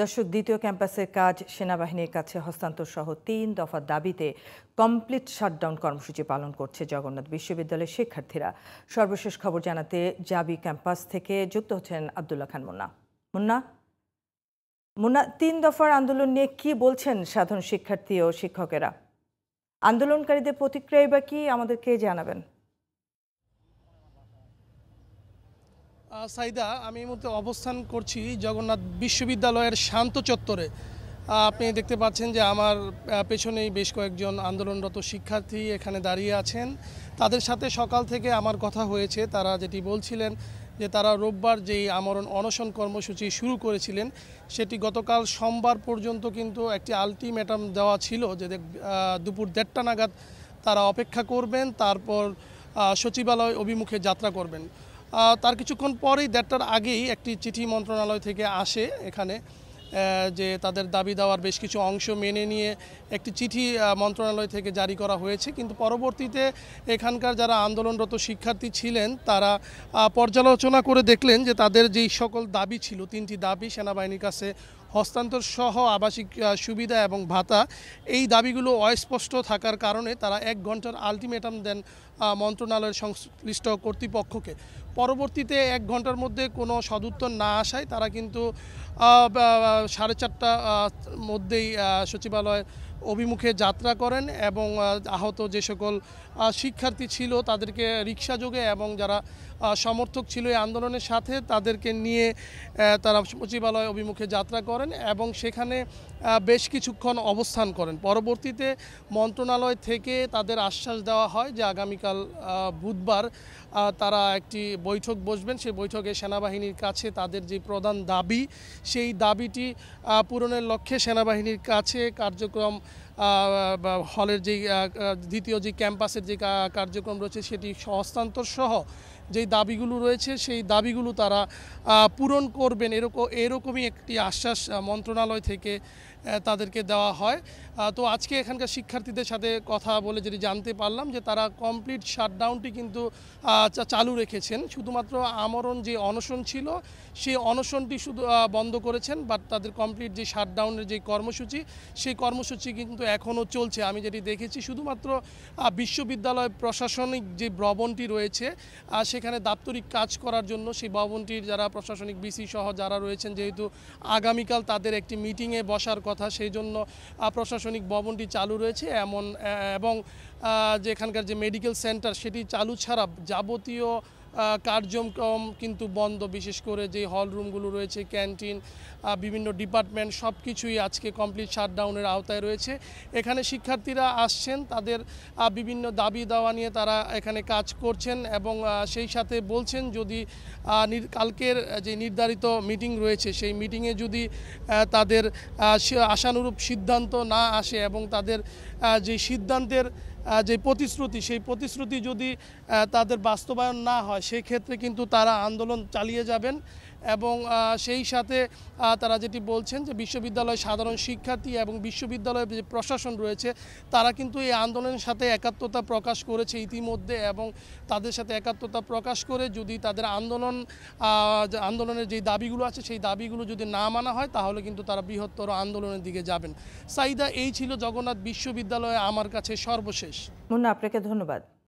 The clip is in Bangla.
দর্শক, দ্বিতীয় ক্যাম্পাসের কাজ সেনাবাহিনীর কাছে হস্তান্তর সহ ৩ দফার দাবিতে কমপ্লিট শাটডাউন কর্মসূচি পালন করছে জগন্নাথ বিশ্ববিদ্যালয়ের শিক্ষার্থীরা। সর্বশেষ খবর জানাতে জাবি ক্যাম্পাস থেকে যুক্ত হচ্ছেন আব্দুল্লাহ খান মুন্না। মুন্না, ৩ দফার আন্দোলন নিয়ে কি বলছেন সাধারণ শিক্ষার্থী ও শিক্ষকেরা? আন্দোলনকারীদের প্রতিক্রিয়া বা কি, আমাদেরকে জানাবেন। সাইদা, আমি এই মুহূর্তে অবস্থান করছি জগন্নাথ বিশ্ববিদ্যালয়ের শান্ত চত্বরে। আপনি দেখতে পাচ্ছেন যে আমার পেছনেই বেশ কয়েকজন আন্দোলনরত শিক্ষার্থী এখানে দাঁড়িয়ে আছেন। তাদের সাথে সকাল থেকে আমার কথা হয়েছে। তারা যেটি বলছিলেন যে তারা রোববার যেই আমরণ অনশন কর্মসূচি শুরু করেছিলেন সেটি গতকাল সোমবার পর্যন্ত কিন্তু একটি আলটিমেটাম দেওয়া ছিল যে দুপুর ১:৩০ নাগাদ তারা অপেক্ষা করবেন, তারপর সচিবালয় অভিমুখে যাত্রা করবেন। তার কিছুক্ষণ পরেই ১:৩০টার আগেই একটি চিঠি মন্ত্রণালয় থেকে আসে এখানে, যে তাদের দাবি দেওয়ার বেশ কিছু অংশ মেনে নিয়ে একটি চিঠি মন্ত্রণালয় থেকে জারি করা হয়েছে। কিন্তু পরবর্তীতে এখানকার যারা আন্দোলনরত শিক্ষার্থী ছিলেন তারা পর্যালোচনা করে দেখলেন যে তাদের যেই সকল দাবি ছিল, ৩টি দাবি সেনাবাহিনীর কাছে হস্তান্তর সহ আবাসিক সুবিধা এবং ভাতা, এই দাবিগুলো অস্পষ্ট থাকার কারণে তারা ১ ঘন্টার আলটিমেটাম দেন মন্ত্রণালয়ের সংশ্লিষ্ট কর্তৃপক্ষকে। পরবর্তীতে ১ ঘন্টার মধ্যে কোনো সদুত্তর না আসায় তারা কিন্তু ৪:৩০টার মধ্যেই সচিবালয় অভিমুখে যাত্রা করেন এবং আহত যে সকল শিক্ষার্থী ছিল তাদেরকে রিক্সা যোগে এবং যারা সমর্থক ছিল এই আন্দোলনের সাথে তাদেরকে নিয়ে তারা সচিবালয় অভিমুখে যাত্রা করেন এবং সেখানে বেশ কিছুক্ষণ অবস্থান করেন। পরবর্তীতে মন্ত্রণালয় থেকে তাদের আশ্বাস দেওয়া হয় যে আগামীকাল বুধবার তারা একটি বৈঠক বসবেন। সেই বৈঠকে সেনাবাহিনীর কাছে তাদের যে প্রধান দাবি, সেই দাবিটি পূরণের লক্ষ্যে সেনাবাহিনীর কাছে কার্যক্রম হলের যেই দ্বিতীয় যে ক্যাম্পাসের যে কার্যক্রম রয়েছে সেটি হস্তান্তর সহ যেই দাবিগুলো রয়েছে সেই দাবিগুলো তারা পূরণ করবেন, এরকমই একটি আশ্বাস মন্ত্রণালয় থেকে তাদেরকে দেওয়া হয়। তো আজকে এখানকার শিক্ষার্থীদের সাথে কথা বলে যেটি জানতে পারলাম যে তারা কমপ্লিট শাটডাউনটি কিন্তু চালু রেখেছেন। শুধুমাত্র আমরণ যে অনশন ছিল সেই অনশনটি শুধু বন্ধ করেছেন, বাট তাদের কমপ্লিট যে শাটডাউনের যে কর্মসূচি সেই কর্মসূচি কিন্তু এখনও চলছে। আমি যেটি দেখেছি শুধুমাত্র বিশ্ববিদ্যালয় প্রশাসনিক যে ভবনটি রয়েছে সেখানে দাপ্তরিক কাজ করার জন্য সেই ভবনটির যারা প্রশাসনিক বিসি সহ যারা রয়েছেন, যেহেতু আগামীকাল তাদের একটি মিটিংয়ে বসার কথা, সেই জন্য প্রশাসনিক ভবনটি চালু রয়েছে এবং যেখানকার যে মেডিকেল সেন্টার সেটি চালু ছাড়া যাবতীয় কার্যক্রম কিন্তু বন্ধ। বিশেষ করে যে হল রুমগুলো রয়েছে, ক্যান্টিন, বিভিন্ন ডিপার্টমেন্ট সব কিছুই আজকে কমপ্লিট শাটডাউনের আওতায় রয়েছে। এখানে শিক্ষার্থীরা আসছেন, তাদের বিভিন্ন দাবি দাওয়া নিয়ে তারা এখানে কাজ করছেন এবং সেই সাথে বলছেন যদি কালকের যে নির্ধারিত মিটিং রয়েছে সেই মিটিংয়ে যদি তাদের আশানুরূপ সিদ্ধান্ত না আসে এবং তাদের যে সিদ্ধান্তের যে প্রতিশ্রুতি সেই প্রতিশ্রুতি যদি তাদের বাস্তবায়ন না হয় সেই ক্ষেত্রে কিন্তু তারা আন্দোলন চালিয়ে যাবেন। এবং সেই সাথে তারা যেটি বলছেন যে বিশ্ববিদ্যালয় সাধারণ শিক্ষার্থী এবং বিশ্ববিদ্যালয়ের যে প্রশাসন রয়েছে তারা কিন্তু এই আন্দোলনের সাথে একাত্মতা প্রকাশ করেছে ইতিমধ্যে এবং তাদের সাথে একাত্মতা প্রকাশ করে যদি তাদের আন্দোলনের যে দাবিগুলো আছে সেই দাবিগুলো যদি না মানা হয় তাহলে কিন্তু তারা বৃহত্তর আন্দোলনের দিকে যাবেন। সাইদা, এই ছিল জগন্নাথ বিশ্ববিদ্যালয়ে আমার কাছে সর্বশেষ। মুন্না, আপনাকে ধন্যবাদ।